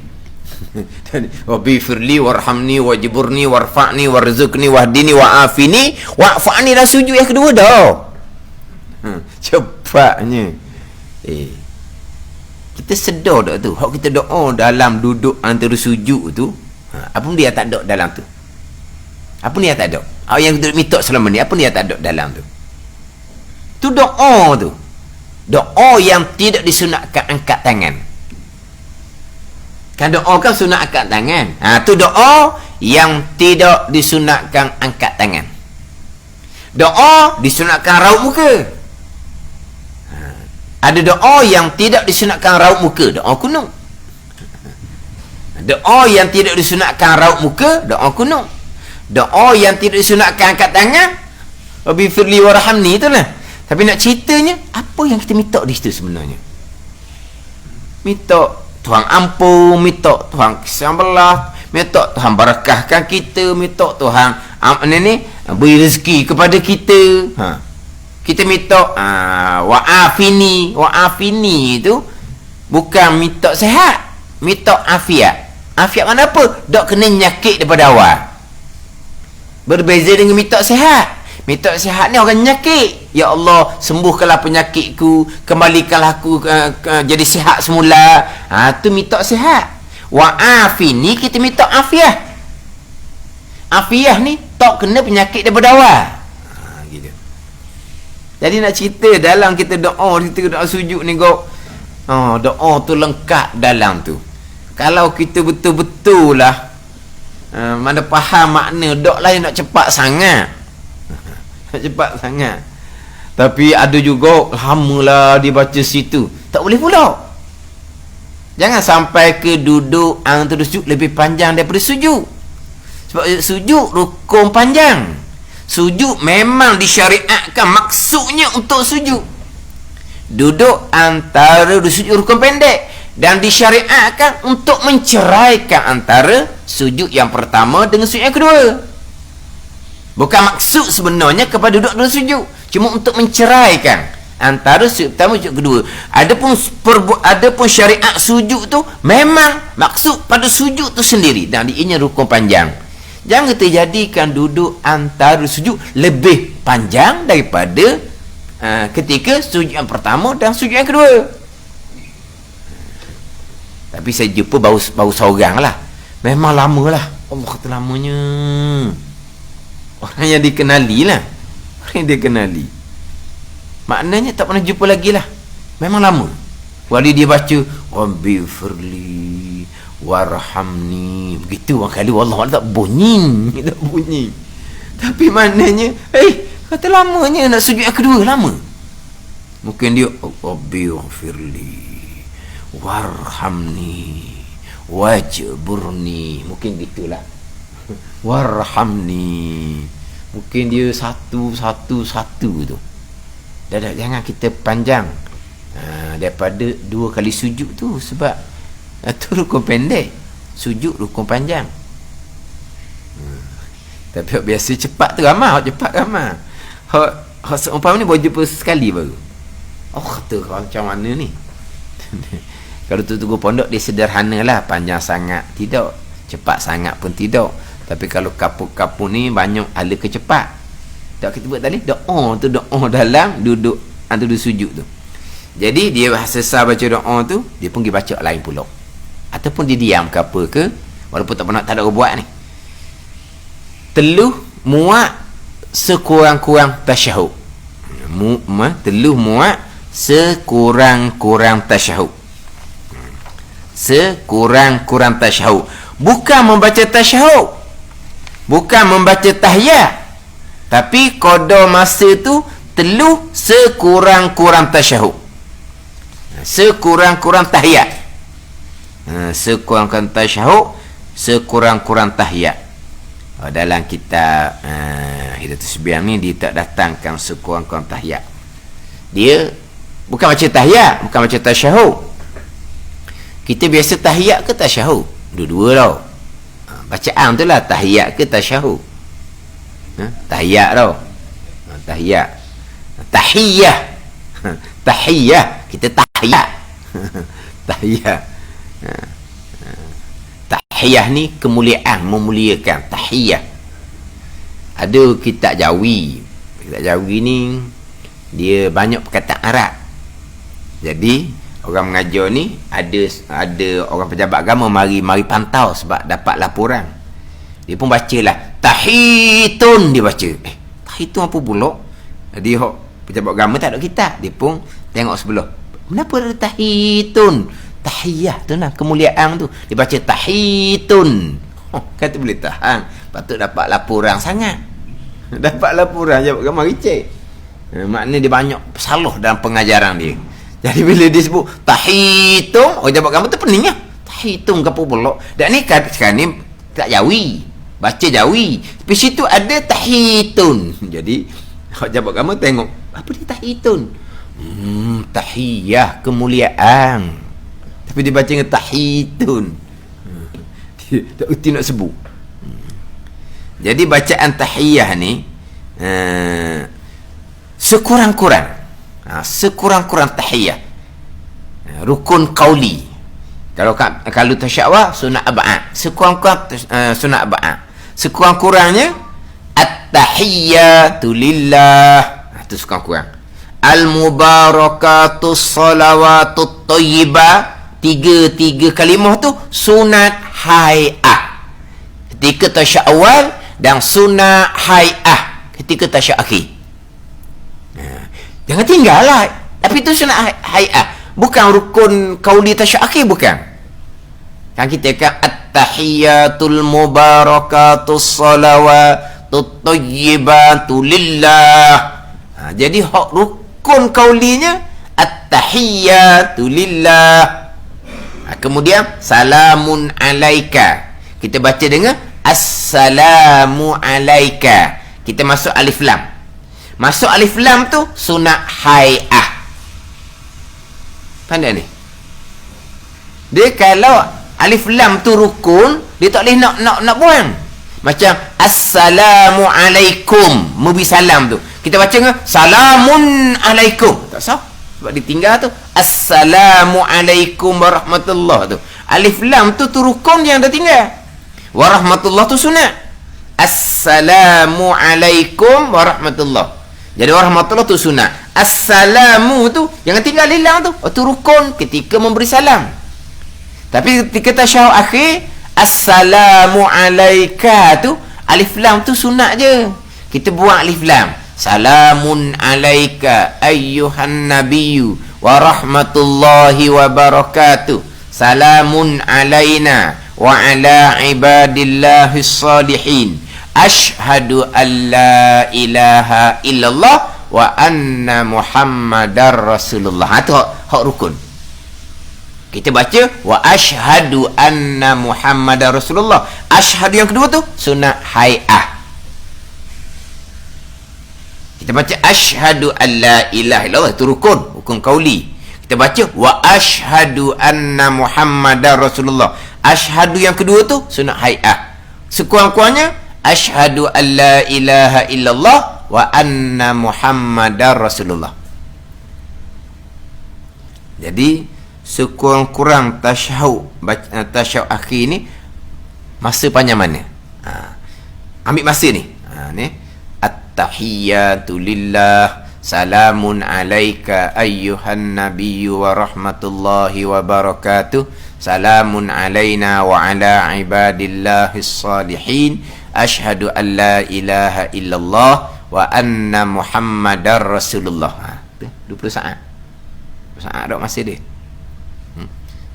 Rabbi firli warhamni wajburni warfa'ni warzuqni wahdini wa'afini wa'fa'ni dah sujud yang kedua dah. Cepatnya. Kita sedar tak tu? Hak kita doa dalam duduk antara sujud tu, apa dia tak ada dalam tu? Apa ni yang tak ada? Yang kita minta selama ni, apa ni yang tak ada dalam tu? Tu doa tu. Doa yang tidak disunatkan angkat tangan. Kan doa kan sunat angkat tangan. Tu doa yang tidak disunatkan angkat tangan. Doa disunatkan raut muka. Ada doa yang tidak disunatkan raut muka, doa kuno. Doa yang tidak disunatkan raut muka, doa kuno. Doa yang tidak disunatkan angkat tangan, Rabbi firli warhamni itulah. Tapi nak ceritanya, apa yang kita minta di situ sebenarnya? Minta Tuhan ampun, minta Tuhan kisah belah, minta Tuhan barakahkan kita, minta Tuhan beri rezeki kepada kita. Kita minta wa'afini itu bukan minta sihat, minta afiat. Afiat mana apa? Dok kena nyakit daripada awal. Berbeza dengan minta sihat. Minta sihat ni orang nyakit. Ya Allah, sembuhkanlah penyakitku, kembalikanlah aku jadi sihat semula. Tu minta sihat. Wa'afini kita minta afiat. Afiat ni tak kena penyakit daripada awal. Gitu. Jadi nak cerita dalam kita doa sujud ni kau. Doa tu lengkap dalam tu. Kalau kita betul-betul lah mana faham makna doa lah yang nak cepat sangat. Nak cepat sangat. Tapi ada juga lamalah dia baca situ. Tak boleh pula. Jangan sampai ke duduk antara sujud lebih panjang daripada sujud. Sebab sujud rukun panjang. Sujud memang disyariatkan maksudnya untuk sujud. Duduk antara sujud rukun pendek dan disyariatkan untuk menceraikan antara sujud yang pertama dengan sujud yang kedua. Bukan maksud sebenarnya kepada duduk dalam sujud, cuma untuk menceraikan antara sujud pertama sujud kedua. Adapun syariat sujud tu memang maksud pada sujud tu sendiri dan ianya rukun panjang. Jangan terjadikan duduk antara sujud lebih panjang daripada ketika sujud yang pertama dan sujud yang kedua. Tapi saya jumpa baru seorang lah. Memang lama lah. Allah kata lamanya. Orang yang dikenali lah. Orang yang dikenali. Maknanya tak pernah jumpa lagi lah. Memang lama. Wali dia baca Rabbi firli warhamni. Begitu orang kali wallah tak bunyi. Tak bunyi. Tapi maknanya kata lamanya nak sujud yang kedua lama. Mungkin dia Rabbi firli warhamni wajburni. Mungkin gitulah. Warhamni. Mungkin dia satu tu. Jangan kita panjang daripada 2 kali sujud tu. Sebab tu rukun pendek, sujud rukun panjang. Tapi biasa cepat tu ramai. Cepat ramai. Seumpama ni baru jumpa sekali baru. Kata macam mana ni. Kalau tu tunggu pondok dia sederhana lah. Panjang sangat tidak, cepat sangat pun tidak. Tapi kalau kapur-kapur ni banyak ala kecepat. Tak kita buat tadi doa tu, doa dalam duduk antara sujud tu. Jadi dia selesai baca doa tu, dia pun pergi baca lain pula. Ataupun dia diam ke apa ke, walaupun tak pernah, tak ada orang buat ni. Teluh muat sekurang-kurang tasyahud. Teluh muat sekurang-kurang tasyahud. Sekurang-kurang tasyahud. Bukan membaca tasyahud, bukan membaca tahiyat, tapi qada masa tu teluh sekurang-kurang tasyahud, sekurang-kurang tahiyat. Sekurang-kurang tasyahud, sekurang-kurang tahiyat. Dalam kitab Hidayatul Subyang ni dia tak datangkan sekurang-kurang tahiyat. Dia Bukan macam tahiyat, bukan macam tasyahud. Kita biasa tahiyat ke tasyahud? Dua-dua tau. Bacaan tu lah tahiyat ke tasyahud. Tahiyat tau. Tahiyat. Tahiyah. Tahiyah. Kita tahiyat. Tahiyah. Tahiyah ni kemuliaan, memuliakan. Tahiyah. Ada kitab Jawi. Kitab Jawi ni dia banyak perkataan Arab. Jadi orang mengajar ni ada orang pejabat agama mari pantau sebab dapat laporan. Dia pun bacalah tahitun, dia baca. Tahitun apa pula? Jadi pejabat agama tak ada kitab, dia pun tengok sebelah. Kenapa ada tahitun? Tahiyah tu lah kemuliaan tu. Dia baca tahitun. Kata boleh tahan. Patut dapat laporan sangat. Dapat laporan pejabat agama ricik. Maknanya dia banyak salah dalam pengajaran dia. Jadi bila dia sebut tahitung, orang jabat agama tu pening lah. Tahitung ke apa pula? Dan ni sekarang ni tak Jawi, baca Jawi. Tapi situ ada tahitun. Jadi orang jabat agama tengok, apa dia tahitun? Tahiyah, kemuliaan. Tapi dia baca dengan tahitun. Dia tak erti nak sebut. Jadi bacaan tahiyah ni sekurang-kurang tahiyah rukun qauli. Kalau tasyahud sunat arba'ah, sekurang-kurang sunat arba'ah, sekurang-kurangnya at-tahiyyatu lillah, itu sekurang-kurang. Al-mubarakatus salawatut thayyibah, tiga kalimah tu sunat hai'ah ketika tasyahud awal dan sunat hai'ah ketika tasyahud akhir. Jangan tinggal lah. Tapi itu sunat hai'ah, bukan rukun qauli tasyahud akhir, bukan. Kan kita kan at-tahiyyatul mubarakatus salawatut thayyibatu lillah. Jadi rukun qaulinya at-tahiyyatu lillah. Kemudian salamun alaika, kita baca dengan assalamu alaika. Kita masuk alif lam. Masuk alif lam tu sunat hai'ah. Pandai ni. Dia kalau alif lam tu rukun, dia tak boleh nak buang. Macam assalamu alaikum, mubi salam tu. Kita baca dengan salamun alaikum. Tak sah. Sebab ditinggal tu assalamu alaikum warahmatullah tu. Alif lam tu rukun yang dah tinggal. Warahmatullah tu sunat. Assalamu alaikum warahmatullah. Jadi warahmatullah tu sunat. Assalamu tu jangan tinggal hilang tu. Tu rukun ketika memberi salam. Tapi ketika tasyahud akhir, assalamu alaika tu alif lam tu sunat je. Kita buang alif lam. Salamun alaika ayyuhan nabiyyu wa rahmatullahi wa barakatuh. Salamun alaina wa ala ibadillahis salihin. Ashhadu an la ilaha illallah wa anna muhammadar rasulullah. Itu hak rukun. Kita baca wa ashhadu anna muhammadar rasulullah. Ashhadu yang kedua tu sunat hai'ah. Kita baca ashhadu an la ilaha illallah, itu rukun qauli. Kita baca wa ashhadu anna muhammadar rasulullah. Ashhadu yang kedua tu sunat hai'ah. Sekurang-kurangnya ashhadu an la ilaha illallah wa anna muhammadar rasulullah. Jadi sekurang-kurang tasyahud akhir ni masa panjang mana? Ambil masa ni. Ni at-tahiyyatu lillah, salamun alaika ayyuhan nabiyyu wa rahmatullahi wa barakatuh, salamun alaina wa ala ibadillahis salihin, ashhadu an la ilaha illallah wa anna muhammadar rasulullah. 20 saat. 20 saat dak masa dia.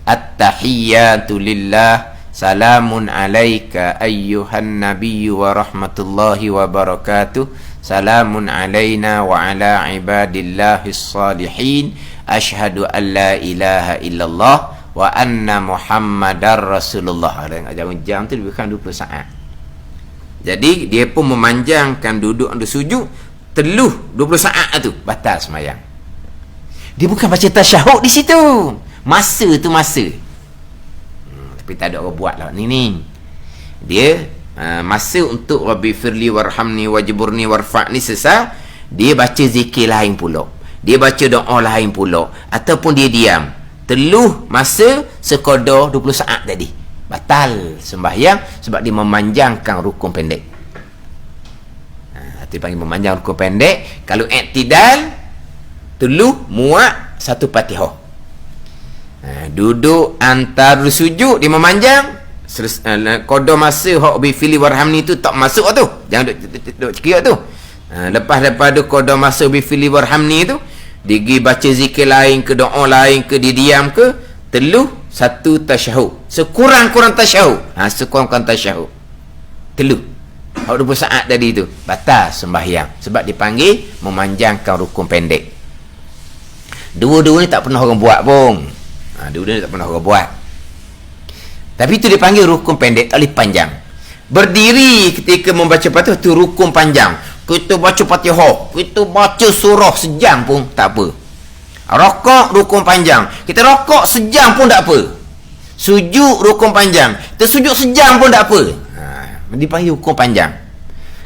At-tahiyyatu lillah, salamun alaika ayyuhan nabiyyu wa rahmatullahi wa barakatuh, salamun alaina wa ala ibadillahis salihin, ashhadu an la ilaha illallah wa anna muhammadar rasulullah. Jam tu lebih kurang 20 saat. Jadi dia pun memanjangkan duduk anda sujud teluh 20 saat tu, batal semayang. Dia bukan baca tasyahud di situ. Masa tu masa. Tapi tak ada orang buat lah ni. Dia masa untuk Rabbi firli warhamni wajburni warfa'ni selesai, dia baca zikir lain pula. Dia baca doa lain pula. Ataupun dia diam. Teluh masa sekadar 20 saat tadi. Batal sembahyang sebab dia memanjangkan rukun pendek. Itu panggil memanjang rukun pendek. Kalau i'tidal, teluh muat satu Fatihah. Duduk antara sujud dia memanjang. Qada masa hak bi fili warhamni tu tak masuk tu. Jangan duk cekiak tu. Lepas daripada qada masa bi fili warhamni tu, dia pergi baca zikir lain ke, doa lain ke, dia diam ke, teluh satu tasyahud. Sekurang-kurang tasyahud. Sekurang-kurang tasyahud. Teluh. Hak 20 saat tadi tu batal sembahyang sebab dipanggil memanjangkan rukun pendek. Dua-dua ni tak pernah orang buat pun. Dua-dua ni tak pernah orang buat. Tapi itu dipanggil rukun pendek, tak boleh panjang. Berdiri ketika membaca Fatihah tu rukun panjang. Kita baca Fatihah, kita baca surah sejam pun tak apa. Rokok rukun panjang. Kita rokok sejam pun tak apa. Sujud rukun panjang. Kita sujud sejam pun tak apa. Dipanggil rukun panjang.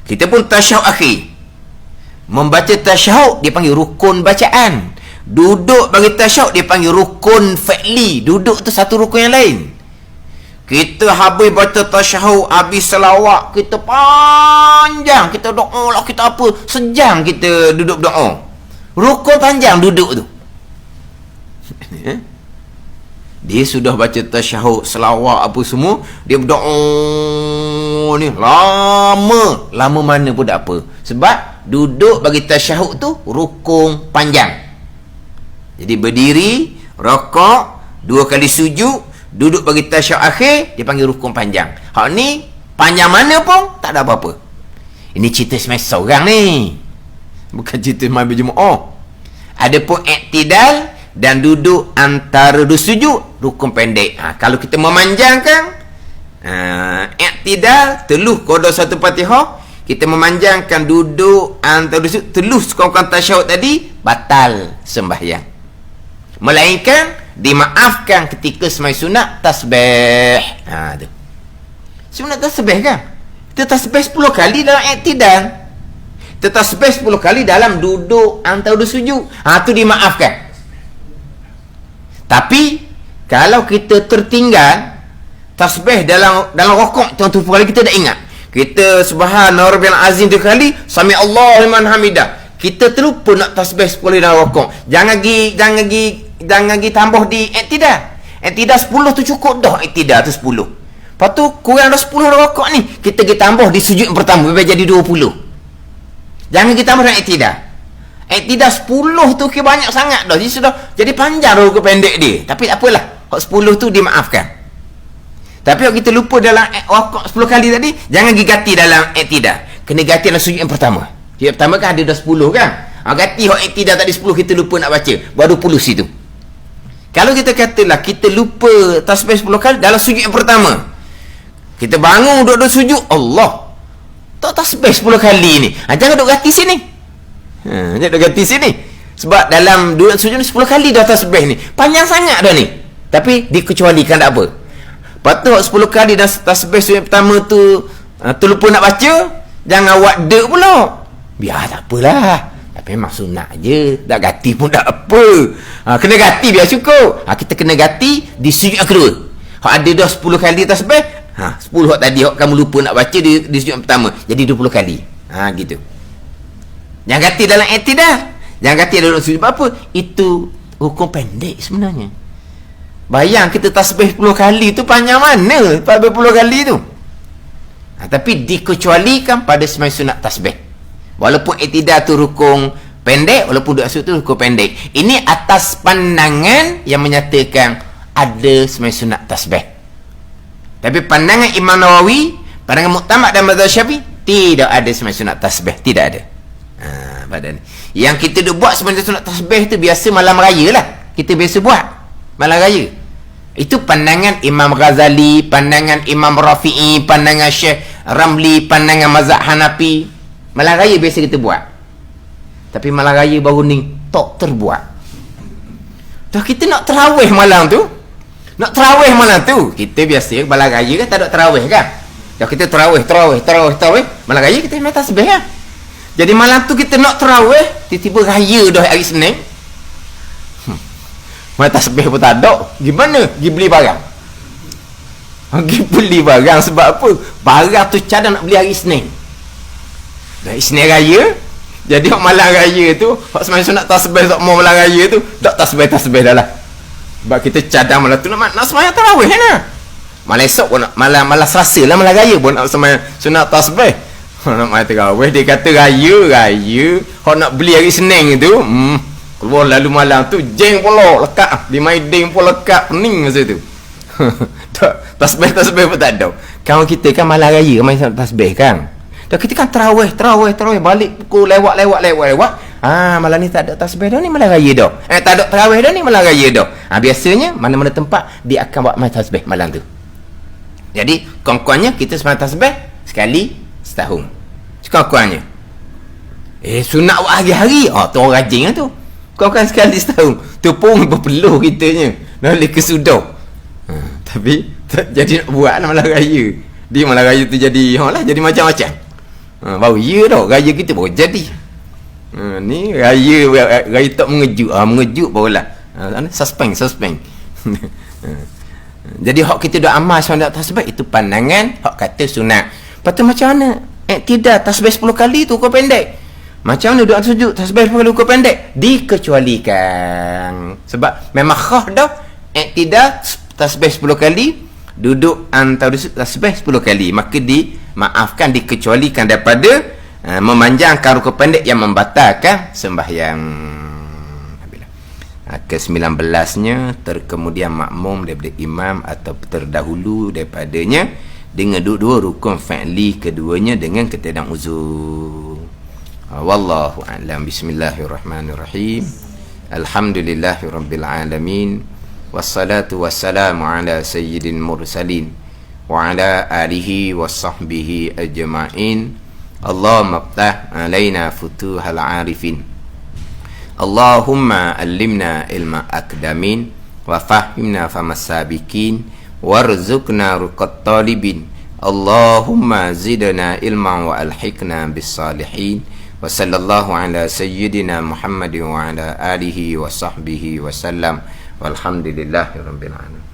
Kita pun tasyahud akhir. Membaca tasyahud dipanggil rukun bacaan. Duduk bagi tasyahud dipanggil rukun fi'li. Duduk tu satu rukun yang lain. Kita habis baca tasyahud, habis selawat, kita panjang, kita doa lah, kita apa, sejam kita duduk doa. Rukun panjang duduk tu. Dia sudah baca tasyahud, selawat apa semua, dia berdoa ni lama mana pun tak apa. Sebab duduk bagi tasyahud tu rukun panjang. Jadi berdiri, rokok, 2 kali sujud, duduk bagi tasyahud akhir, dipanggil rukun panjang. Hak ni panjang mana pun tak ada apa-apa. Ini cerita semasa seorang ni, bukan cerita mai berjemaah. Adapun i'tidal dan duduk antara dua sujud rukun pendek. Kalau kita memanjangkan i'tidal, teluh qada satu Fatihah, kita memanjangkan duduk antara dua sujud, teluh sekurang-kurang tasyahud tadi, batal sembahyang. Melainkan dimaafkan ketika semai sunat tasbih. Tu. Sunat tasbih kan? Kita tasbih 10 kali dalam i'tidal. Kita tasbih 10 kali dalam duduk antara dua sujud. Tu dimaafkan. Tapi kalau kita tertinggal tasbih dalam rokok, tuan-tuan kali kita dah ingat. Kita subhana rabbiyal azim 3 kali, sami Allahu liman hamidah. Kita terlupa nak tasbih 10 dalam rokok. Jangan pergi tambah di i'tidal. I'tidal 10 tu cukup dah. I'tidal tu 10. Lepas tu kurang dah 10 rokok ni, kita pergi tambah di sujud yang pertama biar jadi 20. Jangan kita tambah dalam i'tidal. I'tidal 10 tu ke banyak sangat dah. Jadi sudah jadi panjang rukun pendek dia. Tapi tak apalah. Hak 10 tu dimaafkan. Tapi kalau kita lupa dalam rokok 10 kali tadi, jangan pergi ganti dalam i'tidal. Kena ganti dalam sujud yang pertama. Sujud pertama kan ada dah 10 kan? Ganti hak i'tidal tadi 10 kita lupa nak baca. Baru 20 situ. Kalau kita katalah kita lupa tasbih 10 kali dalam sujud yang pertama, kita bangun duduk sujud, Allah tak tasbih 10 kali ni, jangan duduk ganti sini. Jangan duduk ganti sini. Sebab dalam duduk sujud ni 10 kali dah tasbih ni, panjang sangat dah ni. Tapi dikecualikan tak apa. Lepas tu 10 kali dah tasbih sujud yang pertama tu, terlupa nak baca, jangan awak dek pula. Biar tak apalah. Tapi memang sunat je. Tak ganti pun tak apa. Kena ganti biar cukup. Kita kena ganti di sujud yang kedua. Hak ada dah 10 kali tasbih, 10 hak tadi hak kamu lupa nak baca di sujud yang pertama, jadi 20 kali. Gitu. Jangan ganti dalam i'tidal. Jangan ganti dalam sujud apa. Itu hukum pendek sebenarnya. Bayang kita tasbih 10 kali tu panjang mana 40 kali tu. Tapi dikecualikan pada semai sunat tasbih. Walaupun i'tidal tu rukun pendek, walaupun duduk asud tu rukun pendek. Ini atas pandangan yang menyatakan ada semai sunat tasbih. Tapi pandangan Imam Nawawi, pandangan muktamad dan mazhab Syafi'i, tidak ada semai sunat tasbih, tidak ada. Badan. Yang kita duk buat semai sunat tasbih tu biasa malam raya lah. Kita biasa buat malam raya. Itu pandangan Imam Ghazali, pandangan Imam Rafi'i, pandangan Syekh Ramli, pandangan mazhab Hanafi. Malam raya biasa kita buat. Tapi malam raya baru ni tak terbuat. Dah kita nak tarawih malam tu. Nak tarawih malam tu. Kita biasa malam raya kan tak ada tarawih kan. Dah kita tarawih. Malam raya kita main tasbih kan. Jadi malam tu kita nak tarawih, tiba-tiba raya dah hari Senin. Main tasbih pun tak ada. Gimana? Pergi beli barang. Pergi beli barang sebab apa? Barang tu cadang nak beli hari Senin. Dah Isnin raya. Jadi malam raya tu, hak semasa sunat tasbih tak mau malam raya tu, tak tasbih dah lah. Sebab kita cadang malam tu nak sembahyang tarawih kan. Malam esok pun nak, malam Selasa lah malam raya pun nak sembahyang sunat tasbih. Nak main tarawih, dia kata raya. Hak nak beli hari Senin tu, keluar lalu malam tu jeng pula lekat. Di Maidin pun lekat pening masa tu. tasbih pun tak ada. Kawan kita kan malam raya main tasbih kan. Dah kita kan tarawih balik pukul lewat. Malam ni tak ada tasbih dah ni malam raya dah. Tak ada tarawih dah ni malam raya dah. Biasanya mana-mana tempat dia akan buat main tasbih malam tu. Jadi kurang-kurangnya kita sembahyang tasbih sekali setahun. Kurang-kurangnya. Sunat buat hari-hari. Tu orang rajin lah tu. Kurang-kurang sekali setahun. Tu pun berpeluh kitanya. Nak boleh kesudah. Tapi tak jadi nak buat lah malam raya. Di malam raya tu jadi jadi macam-macam. Baru ya dah raya kita baru jadi. Ni raya tak mengejut barulah. Suspend. Jadi hak kita dah amal sunat tasbih itu pandangan hak kata sunat. Lepas tu macam mana? Tidak tasbih 10 kali tu ukur pendek. Macam mana doa sujud tasbih 10 kali ukur pendek? Dikecualikan. Sebab memang khah dah tidak tasbih 10 kali, duduk antara tasbih 10 kali, maka dimaafkan, dikecualikan daripada memanjangkan rukuk pendek yang membatalkan sembahyang. Ke-19-nya kemudian makmum daripada imam atau terdahulu daripadanya dengan dua rukun fi'li keduanya dengan ketiadaan uzur. Wallahu a'lam. Bismillahirrahmanirrahim. Alhamdulillahirabbil alamin. Wassalatu wassalamu ala sayyidil mursalin wa ala alihi wasahbihi ajma'in. Allahumma ftah alaina futuhal arifin. Allahumma allimna ilma akdamin wa fahimna famas sabiqin warzuqna ruqat talibin. Allahumma zidna ilman wa alhiqna bis salihin. Wa sallallahu ala sayyidina Muhammadin wa ala alihi wa sahbihi wa sallam. Walhamdulillahirabbil alamin.